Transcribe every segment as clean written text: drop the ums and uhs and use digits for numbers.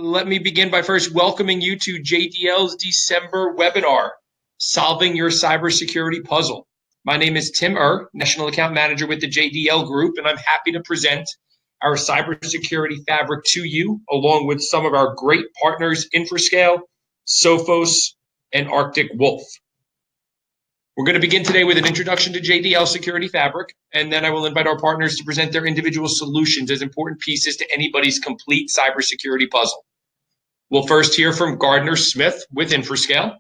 Let me begin by first welcoming you to JDL's December webinar, Solving Your Cybersecurity Puzzle. My name is Tim National Account Manager with the JDL Group, and I'm happy to present our cybersecurity fabric to you, along with some of our great partners, Infrascale, Sophos, and Arctic Wolf. We're going to begin today with an introduction to JDL Security Fabric, and then I will invite our partners to present their individual solutions as important pieces to anybody's complete cybersecurity puzzle. We'll first hear from Gardner Smith with Infrascale,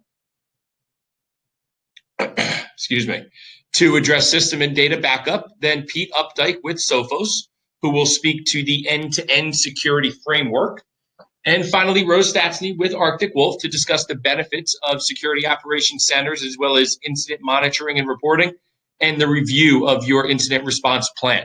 to address system and data backup, then Pete Updike with Sophos, who will speak to the end-to-end security framework, and finally, Rose Statsny with Arctic Wolf to discuss the benefits of security operations centers, as well as incident monitoring and reporting, and the review of your incident response plan.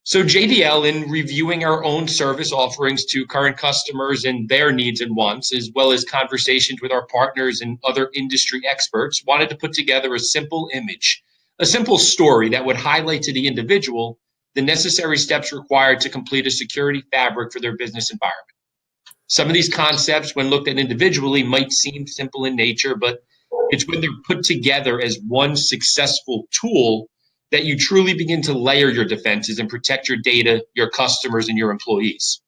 So JDL, in reviewing our own service offerings to current customers and their needs and wants, as well as conversations with our partners and other industry experts, wanted to put together a simple image, a simple story that would highlight to the individual the necessary steps required to complete a security fabric for their business environment. Some of these concepts, when looked at individually, might seem simple in nature, but it's when they're put together as one successful tool that you truly begin to layer your defenses and protect your data, your customers, and your employees.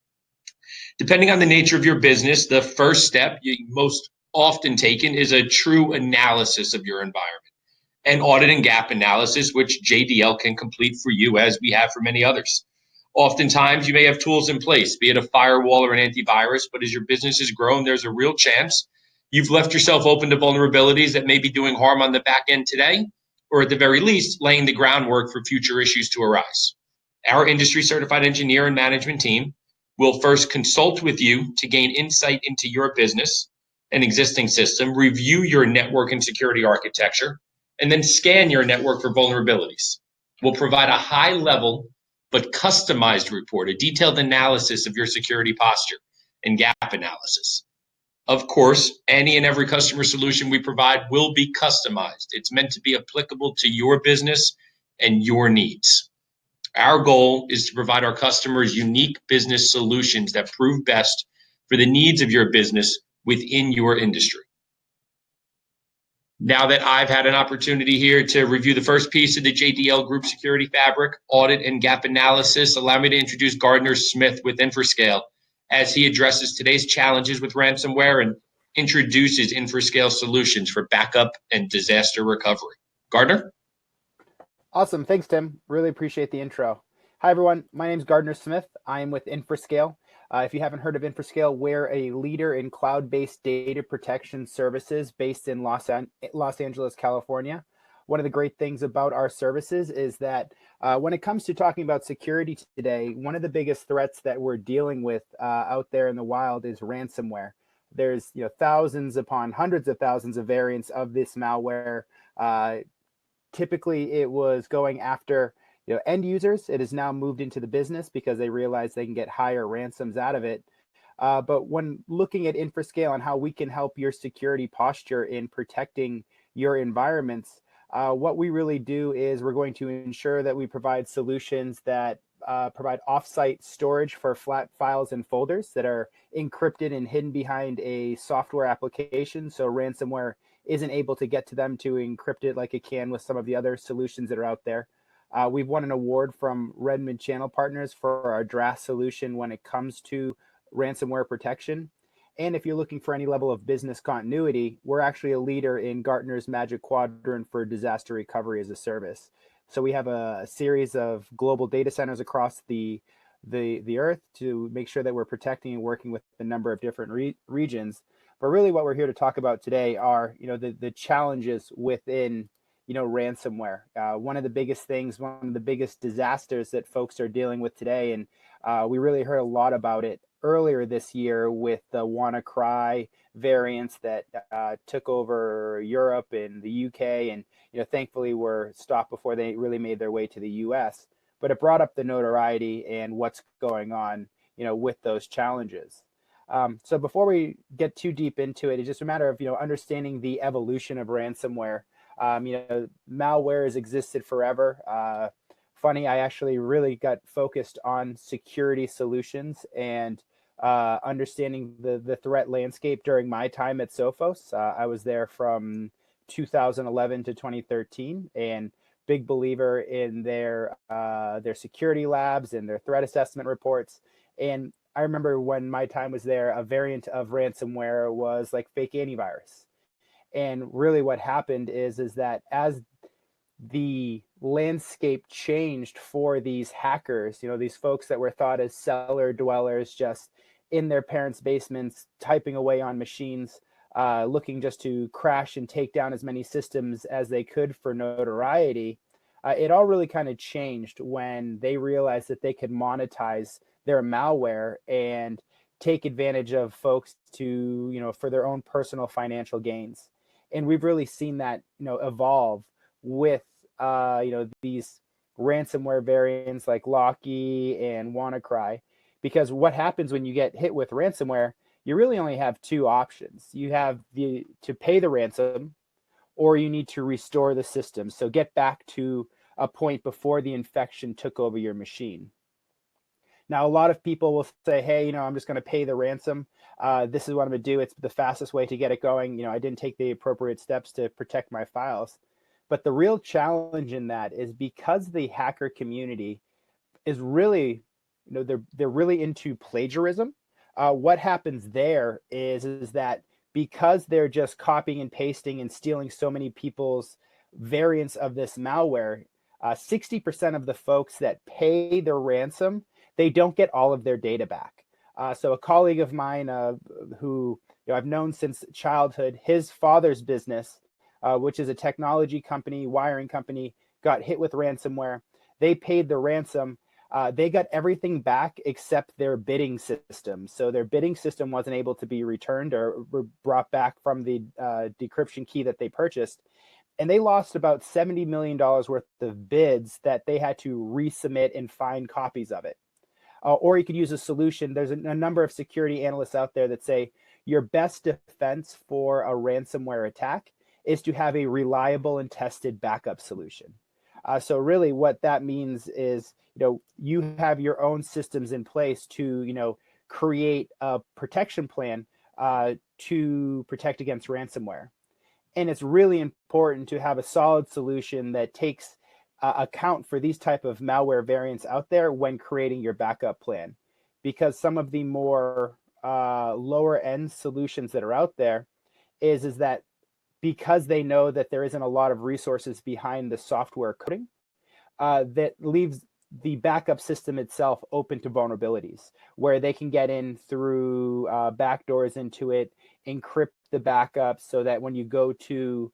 Depending on the nature of your business, the first step you most often taken is a true analysis of your environment. And audit and gap analysis, which JDL can complete for you, as we have for many others. Oftentimes, you may have tools in place, be it a firewall or an antivirus, but as your business has grown, there's a real chance you've left yourself open to vulnerabilities that may be doing harm on the back end today, or at the very least, laying the groundwork for future issues to arise. Our industry-certified engineer and management team will first consult with you to gain insight into your business and existing system, review your network and security architecture, and then scan your network for vulnerabilities. We'll provide a high-level but customized report, a detailed analysis of your security posture and gap analysis. Of course, any and every customer solution we provide will be customized. It's meant to be applicable to your business and your needs. Our goal is to provide our customers unique business solutions that prove best for the needs of your business within your industry. Now that I've had an opportunity here to review the first piece of the JDL Group Security Fabric, audit and gap analysis, allow me to introduce Gardner Smith with Infrascale as he addresses today's challenges with ransomware and introduces Infrascale solutions for backup and disaster recovery. Gardner? Awesome. Thanks, Tim. Really appreciate the intro. Hi, everyone. My name is Gardner Smith. I am with Infrascale. If you haven't heard of Infrascale, we're a leader in cloud-based data protection services based in Los Angeles, California. One of the great things about our services is that when it comes to talking about security today, one of the biggest threats that we're dealing with out there in the wild is ransomware. There's thousands upon hundreds of thousands of variants of this malware. Typically, it was going after end users. It has now moved into the business because they realize they can get higher ransoms out of it. But when looking at Infrascale and how we can help your security posture in protecting your environments, what we really do is we're going to ensure that we provide solutions that provide offsite storage for flat files and folders that are encrypted and hidden behind a software application, so ransomware isn't able to get to them to encrypt it like it can with some of the other solutions that are out there. We've won an award from Redmond Channel Partners for our DRAS solution when it comes to ransomware protection. And if you're looking for any level of business continuity, we're actually a leader in Gartner's Magic Quadrant for disaster recovery as a service. So we have a series of global data centers across the earth to make sure that we're protecting and working with a number of different regions. But really what we're here to talk about today are the challenges within ransomware. One of the biggest things, one of the biggest disasters that folks are dealing with today, and we really heard a lot about it earlier this year with the WannaCry variants that took over Europe and the UK, and thankfully were stopped before they really made their way to the US. But it brought up the notoriety and what's going on, with those challenges. So before we get too deep into it, it's just a matter of understanding the evolution of ransomware. Malware has existed forever. funny, I actually really got focused on security solutions and understanding the threat landscape during my time at Sophos. I was there from 2011 to 2013, and big believer in their security labs and their threat assessment reports. And I remember when my time was there, a variant of ransomware was like fake antivirus. And really, what happened is that as the landscape changed for these hackers, these folks that were thought as cellar dwellers, just in their parents' basements, typing away on machines, looking just to crash and take down as many systems as they could for notoriety. It all really kind of changed when they realized that they could monetize their malware and take advantage of folks to, for their own personal financial gains. And we've really seen that, evolve with these ransomware variants like Locky and WannaCry, because what happens when you get hit with ransomware, you really only have two options. You have to pay the ransom, or you need to restore the system. So get back to a point before the infection took over your machine. Now, a lot of people will say, hey, I'm just going to pay the ransom. This is what I'm going to do. It's the fastest way to get it going. I didn't take the appropriate steps to protect my files. But the real challenge in that is because the hacker community is really, they're really into plagiarism. What happens there is that because they're just copying and pasting and stealing so many people's variants of this malware, 60% of the folks that pay their ransom, they don't get all of their data back. So a colleague of mine who I've known since childhood, his father's business, which is a technology company, wiring company, got hit with ransomware. They paid the ransom. They got everything back except their bidding system. So their bidding system wasn't able to be returned or brought back from the decryption key that they purchased. And they lost about $70 million worth of bids that they had to resubmit and find copies of it. Or you could use a solution. There's a number of security analysts out there that say your best defense for a ransomware attack is to have a reliable and tested backup solution. So really what that means is, you have your own systems in place to, create a protection plan to protect against ransomware. And it's really important to have a solid solution that takes account for these type of malware variants out there when creating your backup plan, because some of the more lower end solutions that are out there is that because they know that there isn't a lot of resources behind the software coding, that leaves the backup system itself open to vulnerabilities, where they can get in through backdoors into it, encrypt the backups so that when you go to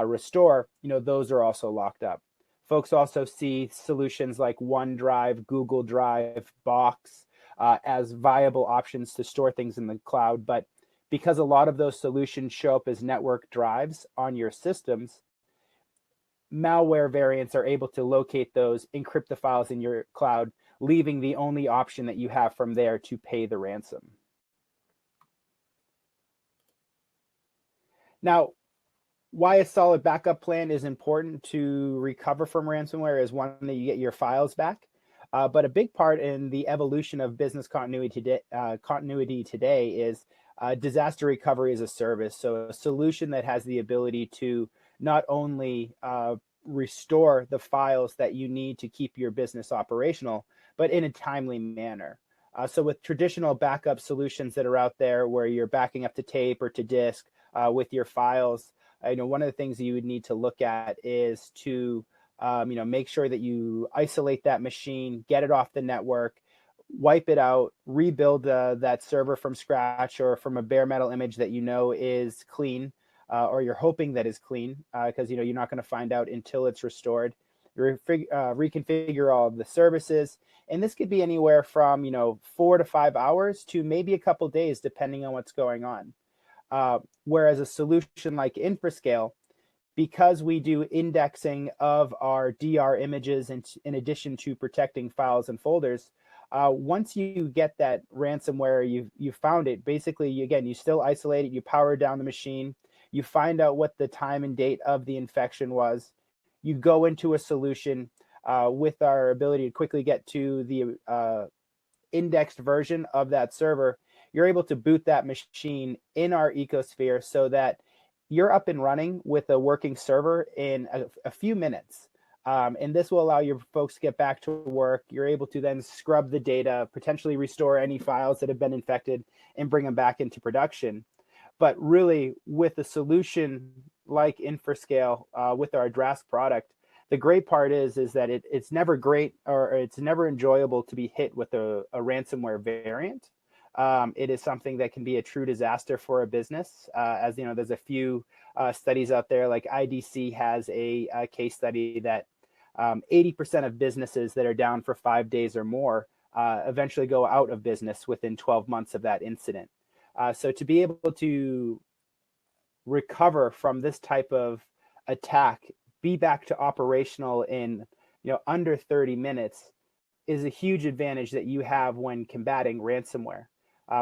restore, those are also locked up. Folks also see solutions like OneDrive, Google Drive, Box as viable options to store things in the cloud. But because a lot of those solutions show up as network drives on your systems, malware variants are able to locate those, encrypt the files in your cloud, leaving the only option that you have from there to pay the ransom. Now, why a solid backup plan is important to recover from ransomware is one, that you get your files back. But a big part in the evolution of business continuity today is disaster recovery as a service. So a solution that has the ability to not only restore the files that you need to keep your business operational, but in a timely manner. So with traditional backup solutions that are out there where you're backing up to tape or to disk with your files, one of the things that you would need to look at is to make sure that you isolate that machine, get it off the network, wipe it out, rebuild that server from scratch or from a bare metal image that is clean, or you're hoping that is clean, because you're not going to find out until it's restored. Reconfigure all of the services, and this could be anywhere from 4 to 5 hours to maybe a couple days, depending on what's going on. Whereas a solution like Infrascale, because we do indexing of our DR images in addition to protecting files and folders, once you get that ransomware, you found it, basically, you still isolate it, you power down the machine, you find out what the time and date of the infection was, you go into a solution, with our ability to quickly get to the indexed version of that server, you're able to boot that machine in our ecosphere so that you're up and running with a working server in a few minutes. And this will allow your folks to get back to work. You're able to then scrub the data, potentially restore any files that have been infected, and bring them back into production. But really, with a solution like Infrascale, with our Drask product, the great part is that it's never great, or it's never enjoyable to be hit with a ransomware variant. It is something that can be a true disaster for a business. As you know, there's a few studies out there, like IDC has a case study that 80% of businesses that are down for 5 days or more eventually go out of business within 12 months of that incident. So to be able to recover from this type of attack, be back to operational in under 30 minutes, is a huge advantage that you have when combating ransomware.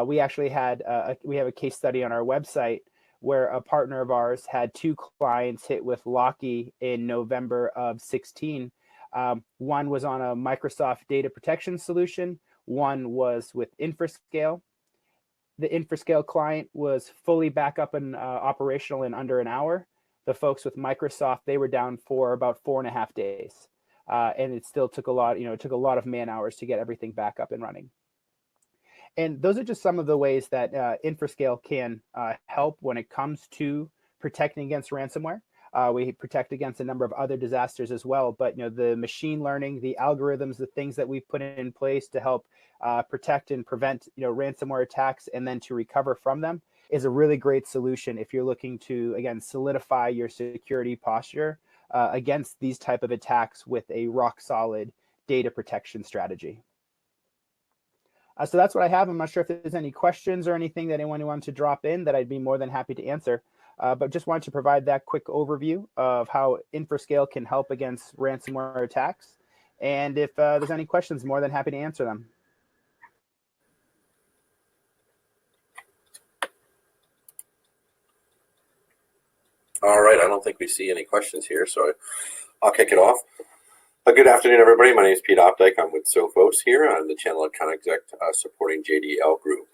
We actually had we have a case study on our website where a partner of ours had 2 clients hit with Locky in November of 16. One was on a Microsoft data protection solution. One was with Infrascale. The Infrascale client was fully back up and operational in under an hour. The folks with Microsoft, they were down for about 4.5 days. And it still took a lot, it took a lot of man hours to get everything back up and running. And those are just some of the ways that Infrascale can help when it comes to protecting against ransomware. We protect against a number of other disasters as well, but the machine learning, the algorithms, the things that we've put in place to help protect and prevent ransomware attacks and then to recover from them is a really great solution if you're looking to, again, solidify your security posture against these type of attacks with a rock solid data protection strategy. So that's what I have. I'm not sure if there's any questions or anything that anyone wants to drop in that I'd be more than happy to answer. But just wanted to provide that quick overview of how Infrascale can help against ransomware attacks. And if there's any questions, more than happy to answer them. All right, I don't think we see any questions here, so I'll kick it off. Good afternoon, everybody. My name is Pete Opdyke. I'm with Sophos here. I'm the channel account exec supporting JDL Group.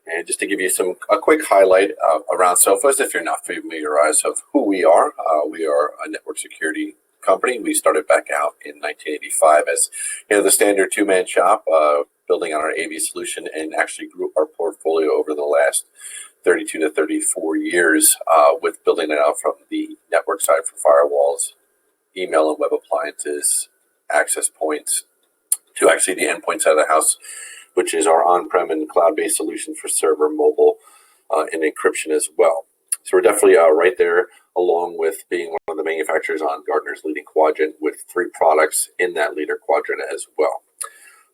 And just to give you a quick highlight around Sophos, if you're not familiarized of who we are a network security company. We started back out in 1985 as the standard 2-man shop, building on our AV solution, and actually grew our portfolio over the last 32 to 34 years with building it out from the network side for firewalls, email and web appliances, access points, to actually the endpoint side of the house, which is our on-prem and cloud-based solution for server, mobile, and encryption as well. So we're definitely right there, along with being one of the manufacturers on Gardner's leading quadrant with 3 products in that leader quadrant as well.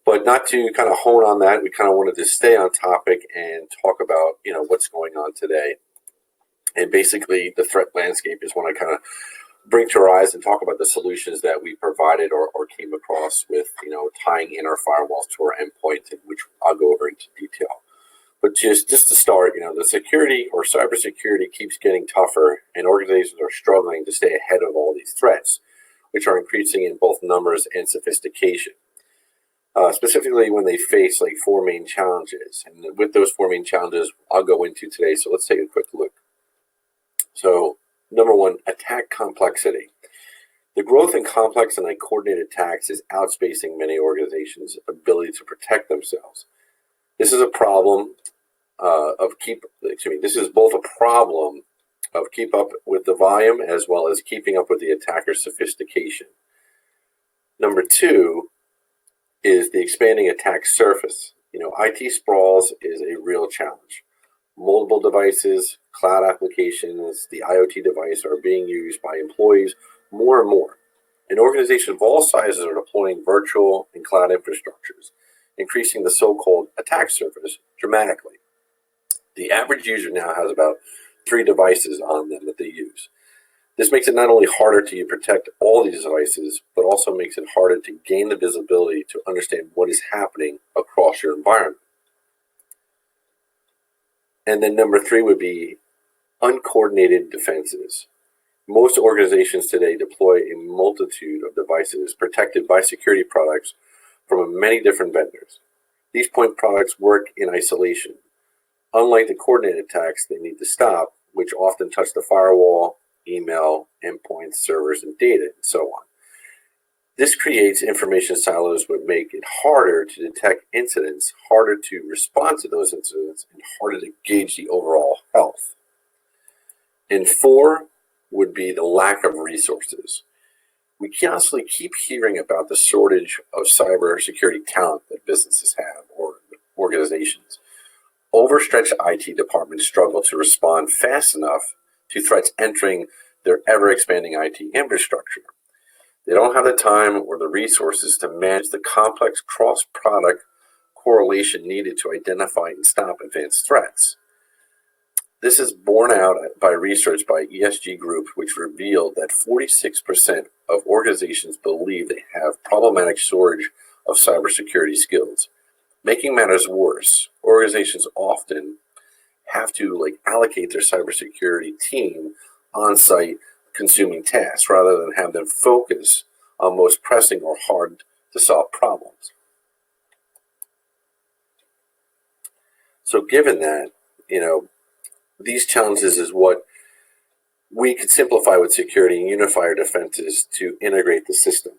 But not to kind of hone on that, we kind of wanted to stay on topic and talk about what's going on today. And basically the threat landscape is one I kind of bring to our eyes and talk about the solutions that we provided or came across with, tying in our firewalls to our endpoint, which I'll go over into detail. But just to start, the security or cybersecurity keeps getting tougher, and organizations are struggling to stay ahead of all these threats, which are increasing in both numbers and sophistication. Specifically when they face 4 main challenges. And with those 4 main challenges, I'll go into today. So let's take a quick look. So number 1, attack complexity. The growth in complex and uncoordinated attacks is outspacing many organizations' ability to protect themselves. This is a problem this is both a problem of keep up with the volume as well as keeping up with the attacker's sophistication. Number 2 is the expanding attack surface. IT sprawls is a real challenge. Multiple devices, cloud applications, the IoT device are being used by employees more and more. And organizations of all sizes are deploying virtual and cloud infrastructures, increasing the so-called attack surface dramatically. The average user now has about 3 devices on them that they use. This makes it not only harder to protect all these devices, but also makes it harder to gain the visibility to understand what is happening across your environment. And then number 3 would be uncoordinated defenses. Most organizations today deploy a multitude of devices protected by security products from many different vendors. These point products work in isolation. Unlike the coordinated attacks they need to stop, which often touch the firewall, email, endpoints, servers, and data, and so on. This creates information silos which make it harder to detect incidents, harder to respond to those incidents, and harder to gauge the overall health. And 4 would be the lack of resources. We constantly keep hearing about the shortage of cybersecurity talent that businesses have or organizations. Overstretched IT departments struggle to respond fast enough to threats entering their ever-expanding IT infrastructure. They don't have the time or the resources to manage the complex cross-product correlation needed to identify and stop advanced threats. This is borne out by research by ESG Group, which revealed that 46% of organizations believe they have problematic shortage of cybersecurity skills. Making matters worse, organizations often have to allocate their cybersecurity team on-site consuming tasks rather than have them focus on most pressing or hard to solve problems. So given that, these challenges is what we could simplify with security and unify our defenses to integrate the system.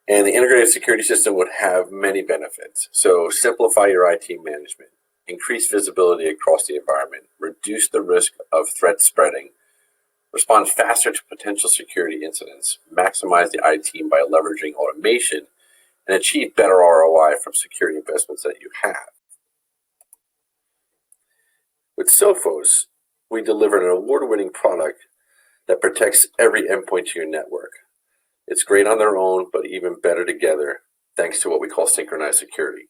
And the integrated security system would have many benefits. So simplify your IT management, increase visibility across the environment, reduce the risk of threat spreading, respond faster to potential security incidents, maximize the IT team by leveraging automation, and achieve better ROI from security investments that you have. With Sophos, we delivered an award-winning product that protects every endpoint to your network. It's great on their own, but even better together, thanks to what we call synchronized security.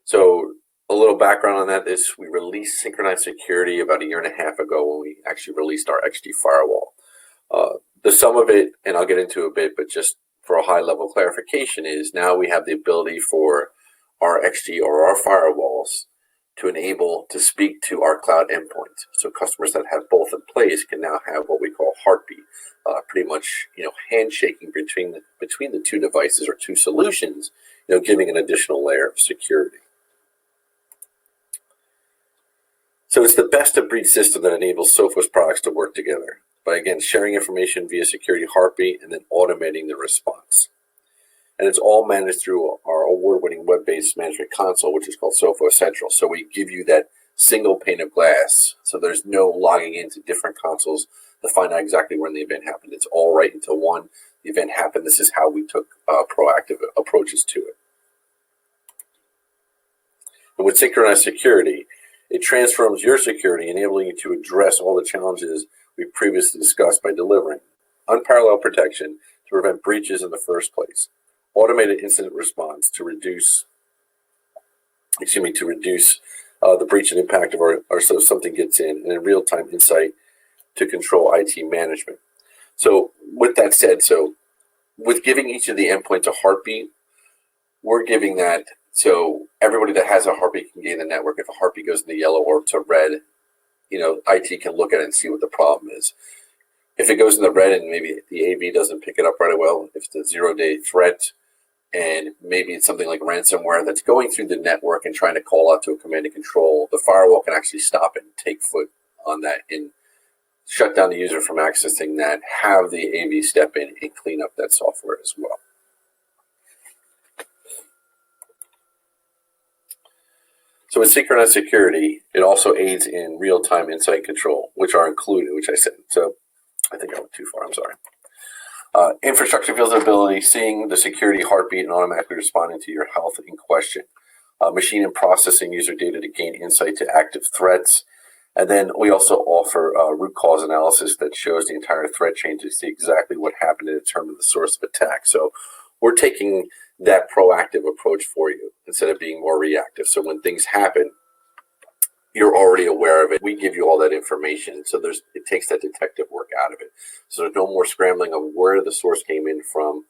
So a little background on that is we released synchronized security about 1.5 years ago when we actually released our XG firewall. The sum of it, and I'll get into a bit, but just for a high-level clarification, is now we have the ability for our XG or our firewalls to enable to speak to our cloud endpoints. So customers that have both in place can now have what we call heartbeat, pretty much handshaking between the two devices or two solutions, giving an additional layer of security. So it's the best of breed system that enables Sophos products to work together by, again, sharing information via security heartbeat and then automating the response. And it's all managed through our award-winning web-based management console, which is called Sophos Central. So we give you that single pane of glass. So there's no logging into different consoles to find out exactly when the event happened. It's all right into one. The event happened. This is how we took proactive approaches to it. And with synchronized security, it transforms your security, enabling you to address all the challenges we previously discussed by delivering unparalleled protection to prevent breaches in the first place, automated incident response to reduce the breach and impact of our so if something gets in, and then real-time insight to control IT management. So with that said, so with giving each of the endpoints a heartbeat, we're giving that so everybody that has a heartbeat can gain the network. If a heartbeat goes into yellow or to red, IT can look at it and see what the problem is. If it goes in the red and maybe the AV doesn't pick it up right away, if it's a zero-day threat, and maybe it's something like ransomware that's going through the network and trying to call out to a command and control, the firewall can actually stop it and take foot on that and shut down the user from accessing that, have the AV step in and clean up that software as well. So with synchronized security, it also aids in real-time insight control, which are included, which I said. So I think I went too far, I'm sorry. Infrastructure visibility, seeing the security heartbeat and automatically responding to your health in question. Machine and processing user data to gain insight to active threats. And then we also offer root cause analysis that shows the entire threat chain to see exactly what happened and determine the source of attack. So we're taking that proactive approach for you instead of being more reactive. So when things happen, you're already aware of it. We give you all that information. So it takes that detective work out of it. So there's no more scrambling of where the source came in from,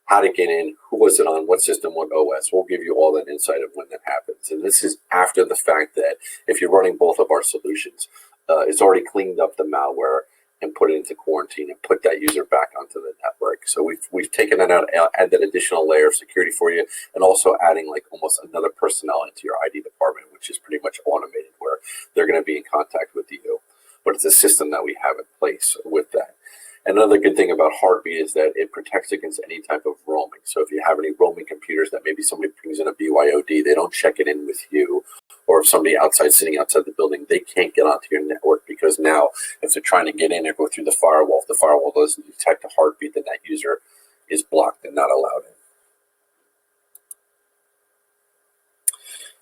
how to get in, who was it on, what system, what OS. We'll give you all that insight of when that happens. And this is after the fact that if you're running both of our solutions. it's already cleaned up the malware and put it into quarantine and put that user back onto the network. So we've taken that out, add that additional layer of security for you, and also adding like almost another personnel into your ID department, which is pretty much automated, where they're going to be in contact with you. But it's a system that we have in place with that. Another good thing about Heartbeat is that it protects against any type of roaming. So if you have any roaming computers that maybe somebody brings in a BYOD, they don't check it in with you. Or if somebody sitting outside the building, they can't get onto your network, because now if they're trying to get in or go through the firewall, if the firewall doesn't detect a heartbeat, then that user is blocked and not allowed in.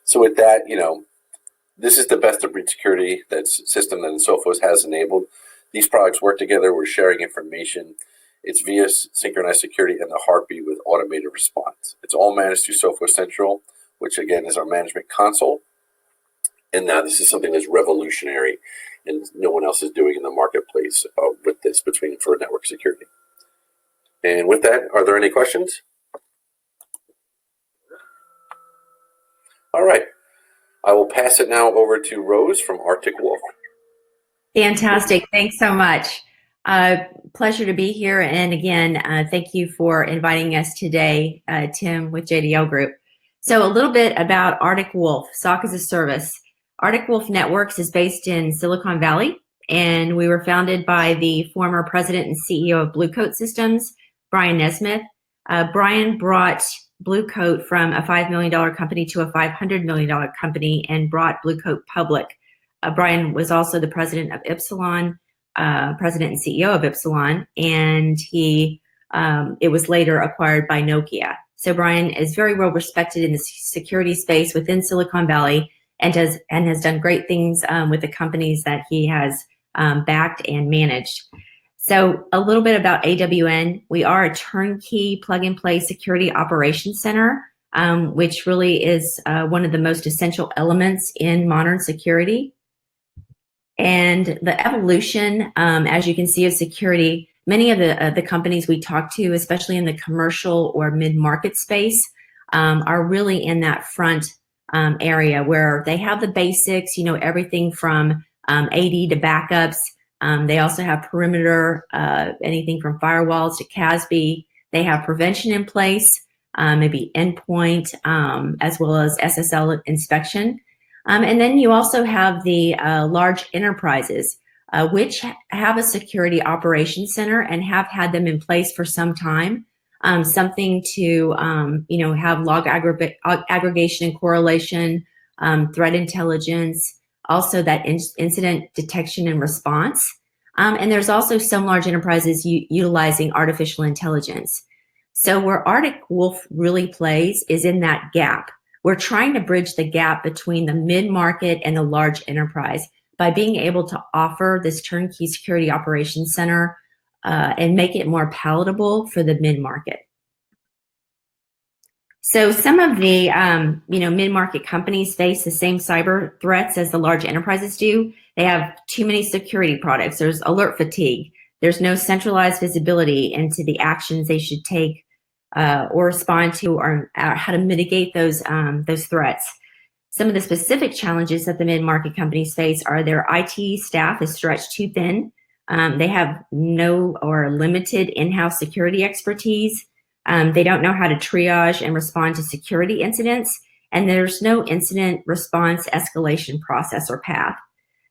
So with that, this is the best of breed security system that Sophos has enabled. These products work together. We're sharing information. It's via synchronized security and the Heartbeat with automated response. It's all managed through Sophos Central, which again is our management console. And now this is something that's revolutionary and no one else is doing in the marketplace with this for network security. And with that, are there any questions? All right. I will pass it now over to Rose from Arctic Wolf. Fantastic. Thanks so much. Pleasure to be here. And again, thank you for inviting us today, Tim, with JDL Group. So a little bit about Arctic Wolf, SOC as a service. Arctic Wolf Networks is based in Silicon Valley, and we were founded by the former president and CEO of Blue Coat Systems, Brian Nesmith. Brian brought Blue Coat from a $5 million company to a $500 million company and brought Blue Coat public. Brian was also the president of Epsilon, president and CEO of Epsilon, and it was later acquired by Nokia. So Brian is very well respected in the security space within Silicon Valley, and has done great things with the companies that he has backed and managed. So a little bit about AWN. We are a turnkey plug-and-play security operations center, which really is one of the most essential elements in modern security. And the evolution, as you can see, of security, many of the companies we talk to, especially in the commercial or mid-market space, are really in that front area where they have the basics, everything from AD to backups. They also have perimeter, anything from firewalls to CASB. They have prevention in place, maybe endpoint, as well as SSL inspection. And then you also have the large enterprises, which have a security operations center and have had them in place for some time. Something to, have log aggregation and correlation, threat intelligence, also that incident detection and response. And there's also some large enterprises utilizing artificial intelligence. So where Arctic Wolf really plays is in that gap. We're trying to bridge the gap between the mid-market and the large enterprise by being able to offer this turnkey security operations center and make it more palatable for the mid-market. So some of the mid-market companies face the same cyber threats as the large enterprises do. They have too many security products. There's alert fatigue. There's no centralized visibility into the actions they should take or respond to, or how to mitigate those threats. Some of the specific challenges that the mid-market companies face are their IT staff is stretched too thin. They have no or limited in-house security expertise. They don't know how to triage and respond to security incidents, and there's no incident response escalation process or path.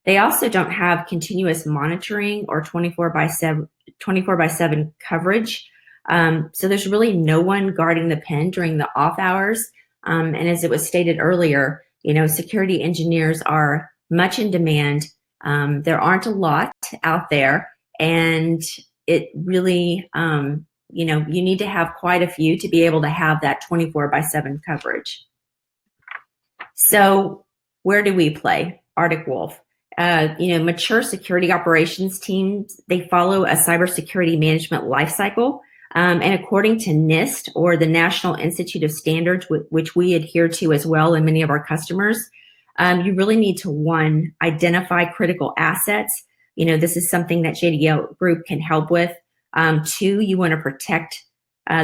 They also don't have continuous monitoring or 24/7 coverage. So there's really no one guarding the pen during the off hours. And as it was stated earlier, security engineers are much in demand. There aren't a lot out there, and it really, you need to have quite a few to be able to have that 24/7 coverage. So where do we play? Arctic Wolf. Mature security operations teams, they follow a cybersecurity management lifecycle. And according to NIST, or the National Institute of Standards, which we adhere to as well in many of our customers, you really need to, one, identify critical assets. This is something that JDL Group can help with. Two, you want to protect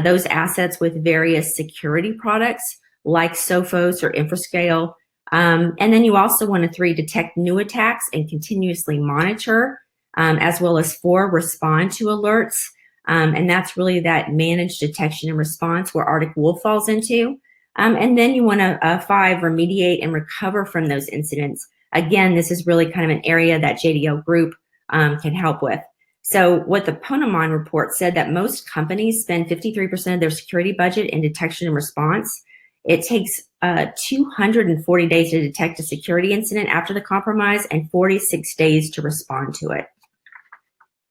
those assets with various security products like Sophos or Infrascale. And then you also want to 3, detect new attacks and continuously monitor, as well as 4, respond to alerts. And that's really that managed detection and response where Arctic Wolf falls into. And then you want to 5, remediate and recover from those incidents. Again, this is really kind of an area that JDL Group can help with. So what the Ponemon report said that most companies spend 53% of their security budget in detection and response. It takes 240 days to detect a security incident after the compromise and 46 days to respond to it.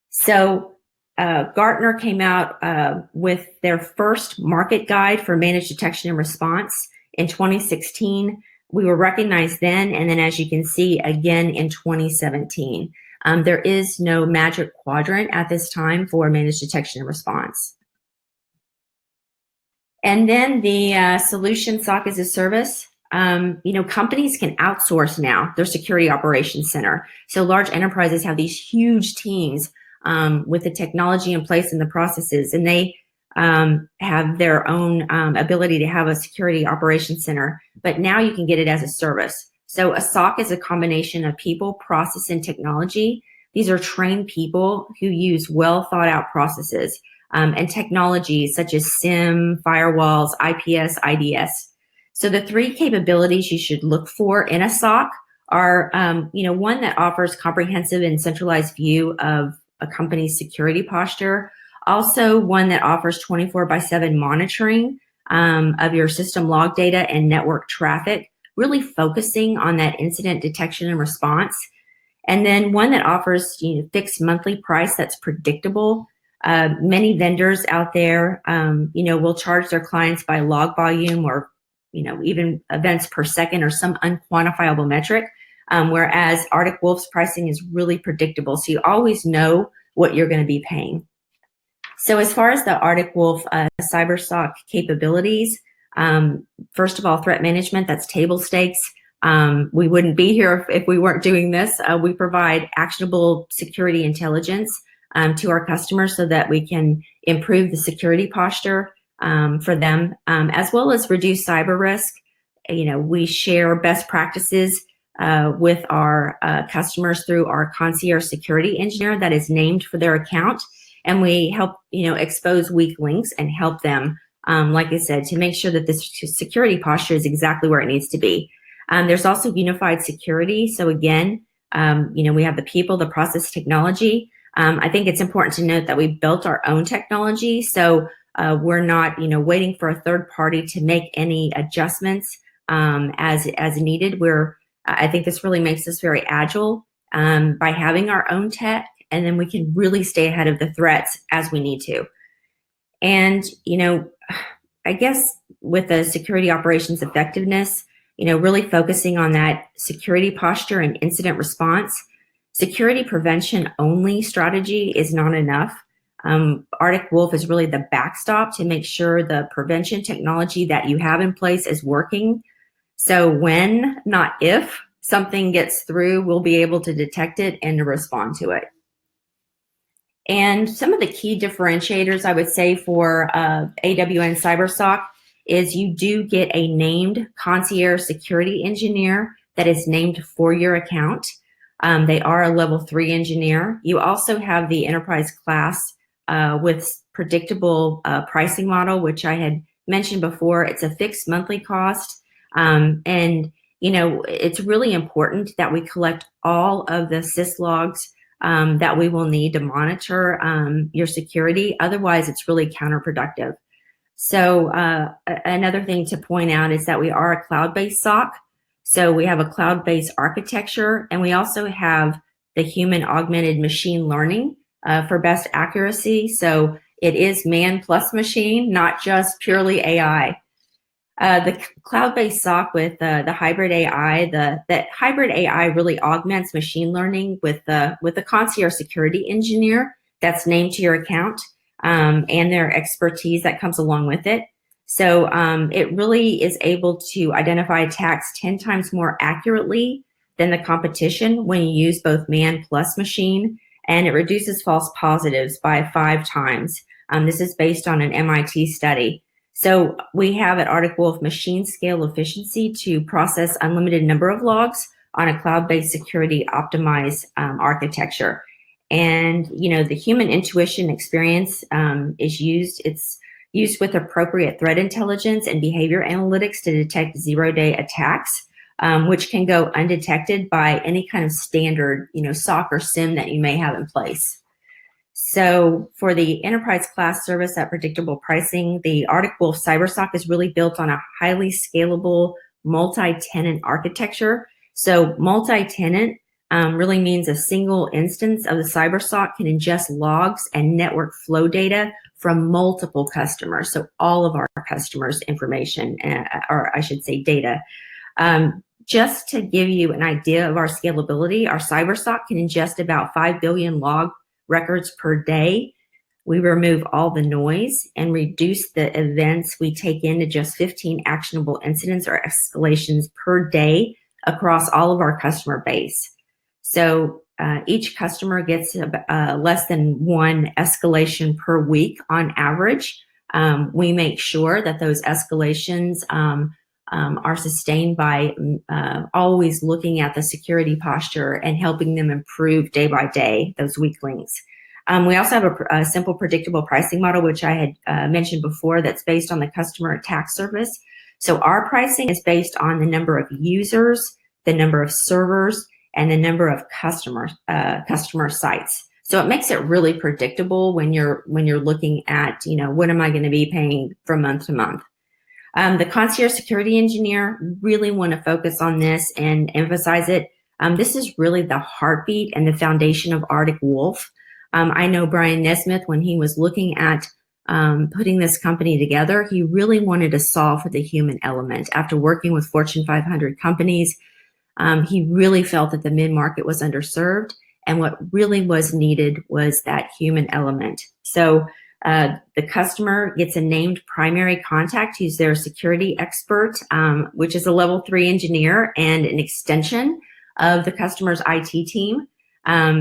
So Gartner came out with their first market guide for managed detection and response in 2016. We were recognized then, and then as you can see, again in 2017. There is no magic quadrant at this time for managed detection and response. And then the solution SOC as a service. Companies can outsource now their security operations center. So large enterprises have these huge teams with the technology in place and the processes, and they have their own ability to have a security operations center. But now you can get it as a service. So a SOC is a combination of people, process, and technology. These are trained people who use well thought out processes and technologies such as SIM, firewalls, IPS, IDS. So the 3 capabilities you should look for in a SOC are, one that offers comprehensive and centralized view of a company's security posture. Also one that offers 24/7 monitoring of your system log data and network traffic, really focusing on that incident detection and response. And then one that offers fixed monthly price that's predictable. Many vendors out there, will charge their clients by log volume or, even events per second or some unquantifiable metric. Whereas Arctic Wolf's pricing is really predictable. So you always know what you're going to be paying. So as far as the Arctic Wolf Cyberstalk capabilities, first of all, threat management, that's table stakes. We wouldn't be here if we weren't doing this. We provide actionable security intelligence to our customers so that we can improve the security posture for them, as well as reduce cyber risk. We share best practices with our customers through our concierge security engineer that is named for their account. And we help, expose weak links and help them, like I said, to make sure that this security posture is exactly where it needs to be. There's also unified security. So again, we have the people, the process, technology. I think it's important to note that we built our own technology. So we're not, waiting for a third party to make any adjustments as needed. I think this really makes us very agile by having our own tech, and then we can really stay ahead of the threats as we need to. And, I guess with the security operations effectiveness, really focusing on that security posture and incident response. Security prevention only strategy is not enough. Arctic Wolf is really the backstop to make sure the prevention technology that you have in place is working. So when, not if, something gets through, we'll be able to detect it and to respond to it. And some of the key differentiators I would say for AWN Cyberstalk is you do get a named concierge security engineer that is named for your account. They are a level 3 engineer. You also have the enterprise class with predictable pricing model, which I had mentioned before. It's a fixed monthly cost. And, it's really important that we collect all of the syslogs that we will need to monitor your security. Otherwise, it's really counterproductive. So another thing to point out is that we are a cloud-based SOC. So we have a cloud-based architecture, and we also have the human augmented machine learning for best accuracy. So it is man plus machine, not just purely AI. The cloud-based SOC with the hybrid AI, that hybrid AI really augments machine learning with the concierge security engineer that's named to your account and their expertise that comes along with it. So it really is able to identify attacks 10 times more accurately than the competition when you use both man plus machine, and it reduces false positives by 5 times. This is based on an MIT study. So we have at Arctic Wolf machine scale efficiency to process unlimited number of logs on a cloud-based security optimized architecture. And, the human intuition experience is used. It's used with appropriate threat intelligence and behavior analytics to detect zero-day attacks, which can go undetected by any kind of standard, SOC or SIM that you may have in place. So for the enterprise class service at predictable pricing, the Arctic Wolf Cyberstalk is really built on a highly scalable multi-tenant architecture. So multi-tenant really means a single instance of the Cyberstalk can ingest logs and network flow data from multiple customers. So all of our customers' information, or I should say data. Just to give you an idea of our scalability, our Cyberstalk can ingest about 5 billion log records per day. We remove all the noise and reduce the events we take in to just 15 actionable incidents or escalations per day across all of our customer base. So each customer gets less than one escalation per week on average. We make sure that those escalations are sustained by always looking at the security posture and helping them improve day by day, those weak links. We also have a simple predictable pricing model, which I had mentioned before, that's based on the customer attack surface. So our pricing is based on the number of users, the number of servers, and the number of customer sites. So it makes it really predictable when you're looking at, what am I going to be paying from month to month? The concierge security engineer really want to focus on this and emphasize it. This is really the heartbeat and the foundation of Arctic Wolf. I know Brian Nesmith, when he was looking at putting this company together, he really wanted to solve for the human element. After working with Fortune 500 companies, he really felt that the mid-market was underserved, and what really was needed was that human element. So the customer gets a named primary contact who's their security expert, which is a level 3 engineer and an extension of the customer's IT team.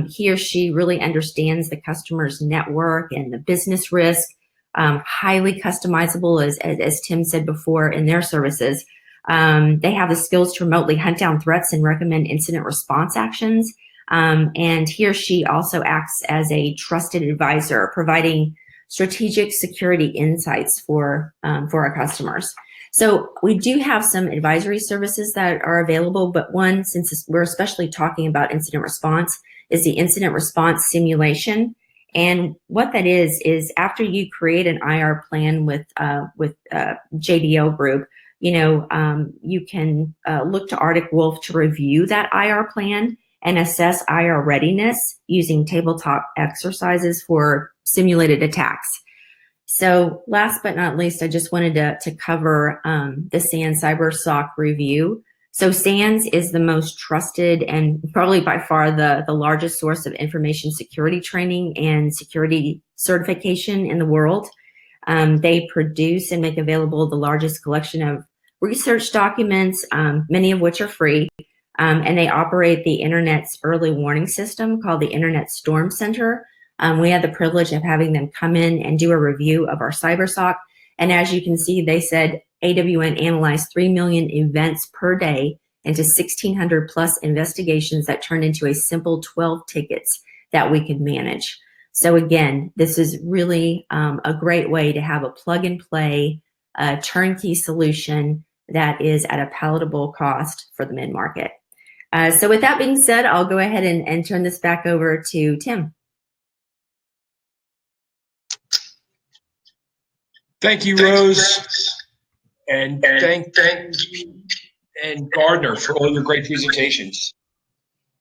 He or she really understands the customer's network and the business risk, highly customizable, as Tim said before, in their services. They have the skills to remotely hunt down threats and recommend incident response actions. And he or she also acts as a trusted advisor, providing strategic security insights for our customers. So we do have some advisory services that are available, but one, since we're especially talking about incident response, is the incident response simulation. And what that is after you create an IR plan with JDL Group, you can look to Arctic Wolf to review that IR plan and assess IR readiness using tabletop exercises for simulated attacks. So last but not least, I just wanted to cover the SANS Cyberstalk review. So SANS is the most trusted and probably by far the largest source of information security training and security certification in the world. They produce and make available the largest collection of research documents, many of which are free, and they operate the Internet's early warning system called the Internet Storm Center. We had the privilege of having them come in and do a review of our Cyberstalk. And as you can see, they said AWN analyzed 3 million events per day into 1,600 plus investigations that turned into a simple 12 tickets that we could manage. So again, this is really a great way to have a plug and play turnkey solution that is at a palatable cost for the mid-market. So with that being said, I'll go ahead and turn this back over to Tim. Thank you, Rose. And thank you and Gardner for all your great presentations.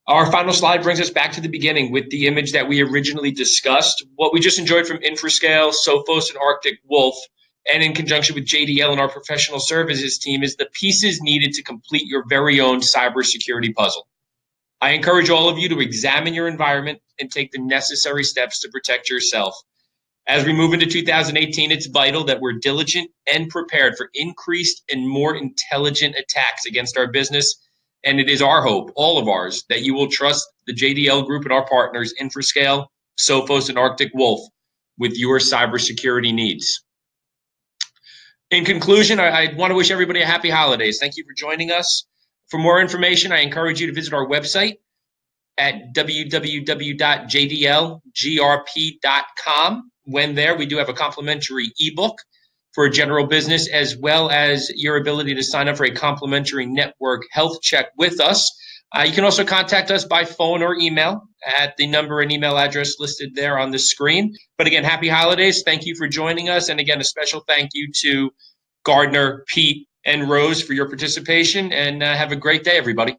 Our final slide brings us back to the beginning with the image that we originally discussed. What we just enjoyed from Infrascale, Sophos, and Arctic Wolf, and in conjunction with JDL and our professional services team, is the pieces needed to complete your very own cybersecurity puzzle. I encourage all of you to examine your environment and take the necessary steps to protect yourself. As we move into 2018, it's vital that we're diligent and prepared for increased and more intelligent attacks against our business. And it is our hope, all of ours, that you will trust the JDL Group and our partners, Infrascale, Sophos, and Arctic Wolf, with your cybersecurity needs. In conclusion, I want to wish everybody a happy holidays. Thank you for joining us. For more information, I encourage you to visit our website at www.jdlgrp.com. When there, we do have a complimentary ebook for general business, as well as your ability to sign up for a complimentary network health check with us. You can also contact us by phone or email at the number and email address listed there on the screen. But again, happy holidays. Thank you for joining us. And again, a special thank you to Gardner, Pete, and Rose for your participation. And have a great day, everybody.